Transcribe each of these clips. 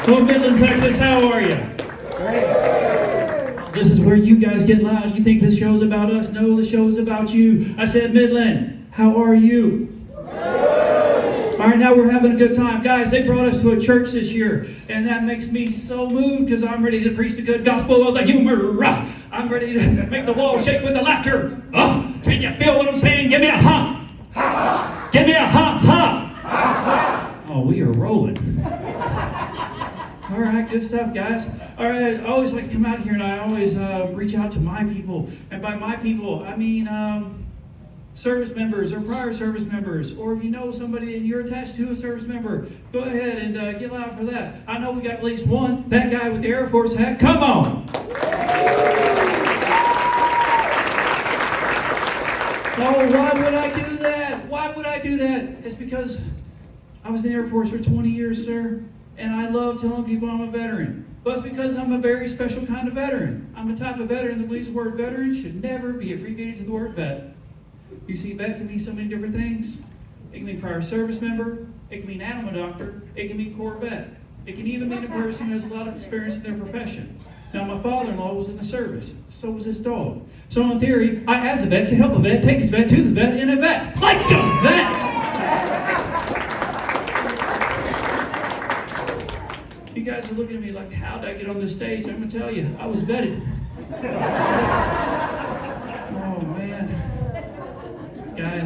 Oh, Midland, Texas, how are you? Great. This is where you guys get loud. You think this show's about us? No, the show's about you. I said, Midland, how are you? All right, now we're having a good time. Guys, they brought us to a church this year, and that makes me so moved because I'm ready to preach the good gospel of the humor. I'm ready to make the wall shake with the laughter. Oh, can you feel what I'm saying? Give me a ha. Ha. Give me a ha, ha. Ha. Oh, we are rolling. All right, good stuff, guys. All right, I always like to come out here, and I always reach out to my people. And by my people, I mean service members or prior service members, or if you know somebody and you're attached to a service member, go ahead and get loud for that. I know we got at least one. That guy with the Air Force hat, come on. Oh, why would I do that? Why would I do that? It's because I was in the Air Force for 20 years, sir, and I love telling people I'm a veteran. But it's because I'm a very special kind of veteran. I'm a type of veteran that believes the word veteran should never be abbreviated to the word vet. You see, vet can mean so many different things. It can mean prior service member. It can mean animal doctor. It can mean Corps vet. It can even mean a person who has a lot of experience in their profession. Now, my father-in-law was in the service. So was his dog. So in theory, I, as a vet, can help a vet, take his vet to the vet in a vet. Like a vet! You guys are looking at me like, how did I get on this stage? I'm going to tell you, I was vetted. Oh, man. Guys,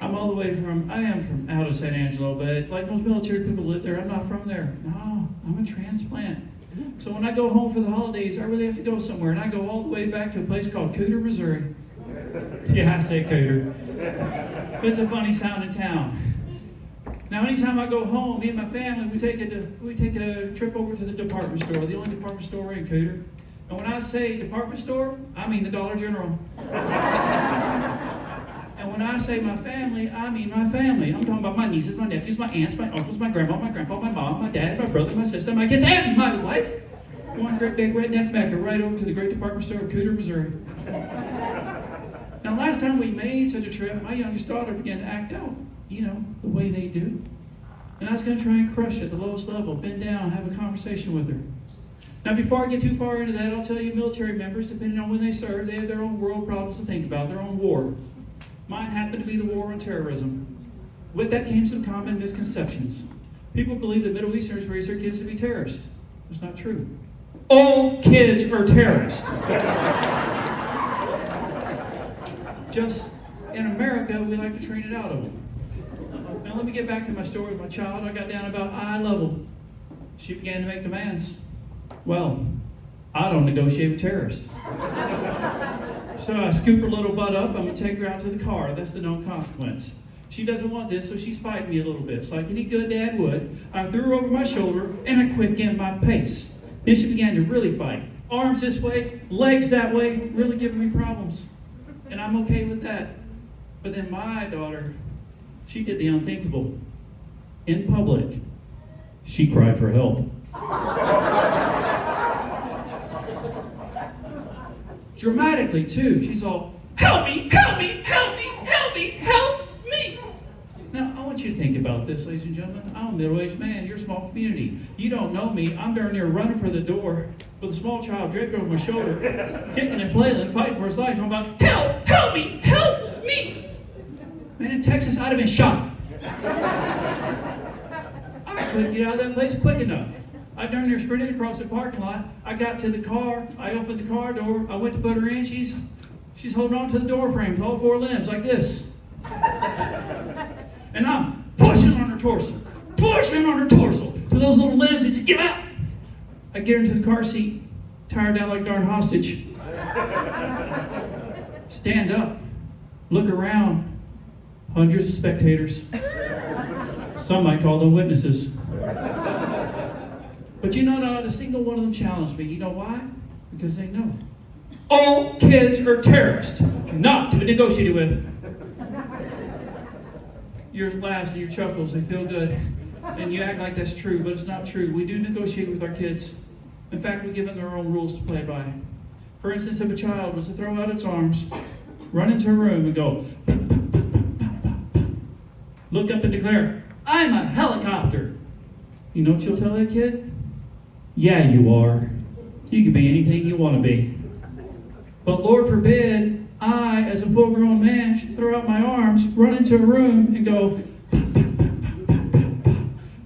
I am from out of San Angelo, but like most military people live there, I'm not from there. No, I'm a transplant. So when I go home for the holidays, I really have to go somewhere, and I go all the way back to a place called Cooter, Missouri. Yeah, I say Cooter. It's a funny sounding town. Now, anytime I go home, me and my family, we take a trip over to the department store, the only department store in Cooter. And when I say department store, I mean the Dollar General. And when I say my family, I mean my family. I'm talking about my nieces, my nephews, my aunts, my uncles, my grandma, my grandpa, my mom, my dad, my brother, my sister, my kids, and my wife. One great big redneck Mecca right over to the great department store of Cooter, Missouri. Now, last time we made such a trip, my youngest daughter began to act out, you know, the way they do. And I was going to try and crush it at the lowest level, bend down, have a conversation with her. Now, before I get too far into that, I'll tell you military members, depending on when they serve, they have their own world problems to think about, their own war. Mine happened to be the war on terrorism. With that came some common misconceptions. People believe that Middle Easterners raise their kids to be terrorists. That's not true. All kids are terrorists. Just in America, we like to train it out of them. Now let me get back to my story with my child. I got down about eye level. She began to make demands. Well, I don't negotiate with terrorists. So I scoop her little butt up. I'm going to take her out to the car. That's the known consequence. She doesn't want this, so she's fighting me a little bit. So like any good dad would, I threw her over my shoulder and I quickened my pace. Then she began to really fight. Arms this way, legs that way, really giving me problems. And I'm okay with that. But then my daughter, she did the unthinkable. In public, she cried for help. Dramatically, too. She's all, help me, help me, help me, help me, help me. Now, I want you to think about this, ladies and gentlemen. I'm a middle-aged man. You're a small community. You don't know me. I'm darn near running for the door with a small child draped over my shoulder, kicking and flailing, fighting for his life, talking about, help me, help me. Man, in Texas, I'd have been shot. I couldn't get out of that place quick enough. I darn near sprinted across the parking lot. I got to the car. I opened the car door. I went to put her in. She's holding on to the door frame with all four limbs like this. And I'm pushing on her torso to those little limbs. He said, get out. I get her into the car seat, tie her down like a darn hostage. Stand up, look around. Hundreds of spectators. Some might call them witnesses. But you know, not a single one of them challenged me. You know why? Because they know. All kids are terrorists, not to be negotiated with. Your laughs and your chuckles, they feel good. And you act like that's true, but it's not true. We do negotiate with our kids. In fact, we give them their own rules to play by. For instance, if a child was to throw out its arms, run into a room and go, look up and declare, I'm a helicopter. You know what you'll tell that kid? Yeah, you are. You can be anything you want to be. But Lord forbid, I, as a full-grown man, should throw out my arms, run into a room, and go,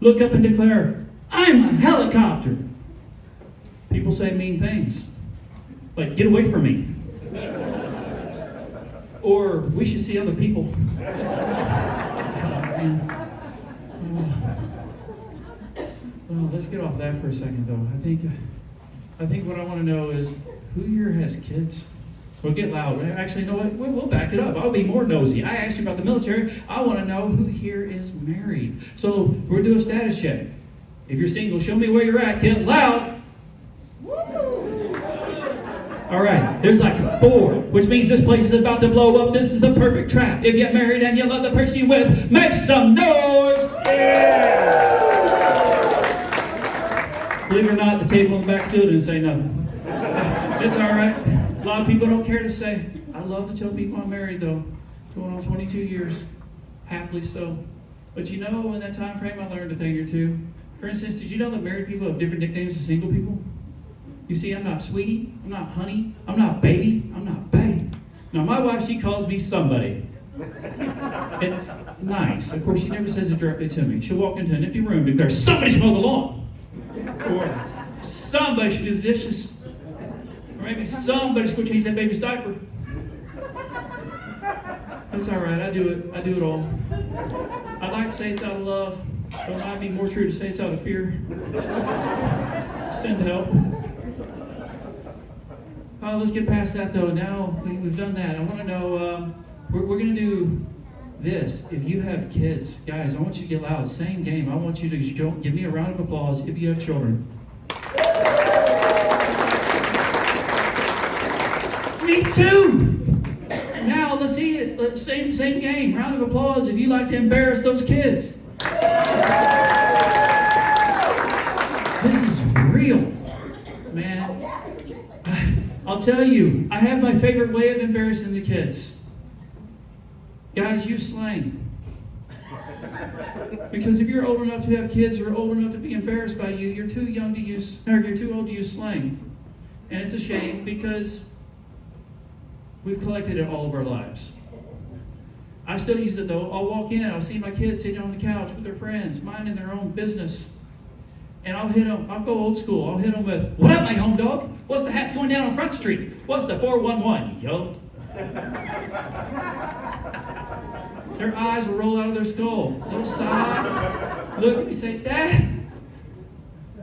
look up and declare, I'm a helicopter. People say mean things. Like, get away from me. Or, we should see other people. Well, let's get off that for a second, though. I think what I want to know is, who here has kids? Well, get loud. Actually, you know what? We'll back it up. I'll be more nosy. I asked you about the military. I want to know who here is married. So we're going to do a status check. If you're single, show me where you're at. Get loud. All right. There's like 4, which means this place is about to blow up. This is the perfect trap. If you're married and you love the person you're with, make some noise. Yeah! Believe it or not, the table in the back still didn't say nothing. It's all right. A lot of people don't care to say. I love to tell people I'm married, though. Going on 22 years. Happily so. But you know, in that time frame, I learned a thing or two. For instance, did you know that married people have different nicknames than single people? You see, I'm not sweetie. I'm not honey. I'm not baby. I'm not babe. Now, my wife, she calls me somebody. It's nice. Of course, she never says it directly to me. She'll walk into an empty room and declare, somebody mow the lawn. Or somebody should do the dishes. Or maybe somebody's going to change that baby's diaper. That's all right. I do it. I do it all. I'd like to say it's out of love, but it might be more true to say it's out of fear. Send help. Oh, let's get past that, though. Now we've done that. I want to know, we're going to do this. If you have kids, guys, I want you to get loud. Same game. I want you to give me a round of applause if you have children. Me too. Now let's see it. Same game. Round of applause if you like to embarrass those kids. This is real, man. I'll tell you, I have my favorite way of embarrassing the kids. Guys, use slang. Because if you're old enough to have kids or old enough to be embarrassed by you, you're too young to use, or you're too old to use slang. And it's a shame because we've collected it all of our lives. I still use it though. I'll walk in, I'll see my kids sitting on the couch with their friends, minding their own business. And I'll hit them, I'll go old school. I'll hit them with, what up, my home dog? What's the hats going down on Front Street? What's the 411, yo? Their eyes will roll out of their skull. They'll sigh, look at me, say, Dad,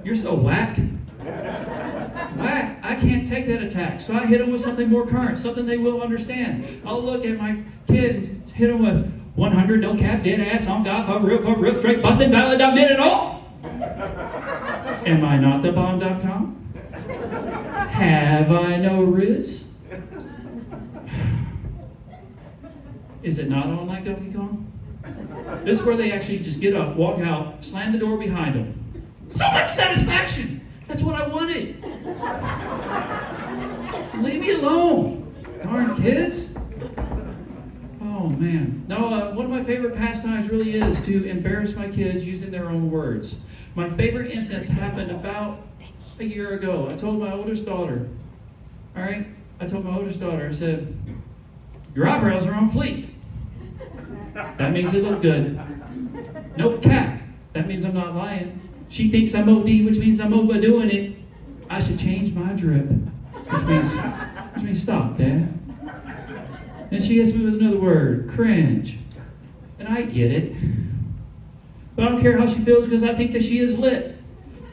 you're so whack. Whack. I can't take that attack. So I hit them with something more current, something they will understand. I'll look at my kid and hit them with 100, no cap, dead ass, on God, for real, straight, busted, valid, admit it all. Am I not the bomb.com? Have I no riz? Is it not on like Donkey Kong? This is where they actually just get up, walk out, slam the door behind them. So much satisfaction! That's what I wanted. Leave me alone. Darn kids. Oh man. No, one of my favorite pastimes really is to embarrass my kids using their own words. My favorite instance happened about a year ago. I told my oldest daughter, I said, your eyebrows are on fleek. That means they look good. No cap. That means I'm not lying. She thinks I'm OD, which means I'm overdoing it. I should change my drip. Which means stop, Dad. Then she hits me with another word, cringe. And I get it. But I don't care how she feels because I think that she is lit.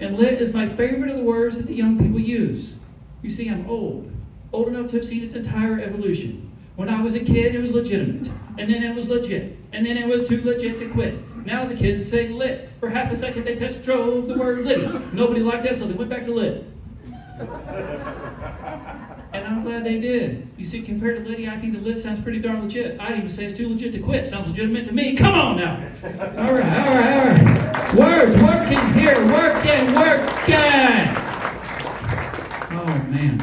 And lit is my favorite of the words that the young people use. You see, I'm old. Old enough to have seen its entire evolution. When I was a kid, it was legitimate. And then it was legit. And then it was too legit to quit. Now the kids say lit. For half a second, they test drove the word litty. Nobody liked that, so they went back to lit. And I'm glad they did. You see, compared to litty, I think the lit sounds pretty darn legit. I'd even say it's too legit to quit. Sounds legitimate to me. Come on now. All right. Words, working here. Working. Oh, man.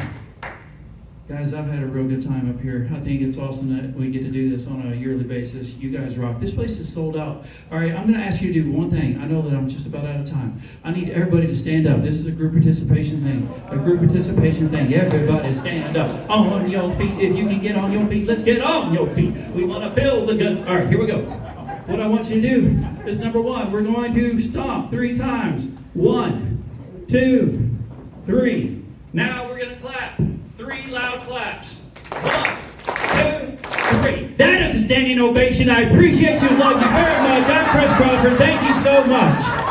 Guys, I've had a real good good time up here. I think it's awesome that we get to do this on a yearly basis. You guys rock. This place is sold out. All right, I'm going to ask you to do one thing. I know that I'm just about out of time. I need everybody to stand up. This is a group participation thing. A group participation thing. Everybody stand up on your feet. If you can get on your feet, let's get on your feet. We want to build the good. All right, here we go. What I want you to do is number one, we're going to stomp 3 times. 1, 2, 3. Now we're going to clap. 3 loud claps. 1, 2, 3. That is a standing ovation. I appreciate you. Love you very much. I'm Chris Crawford. Thank you so much.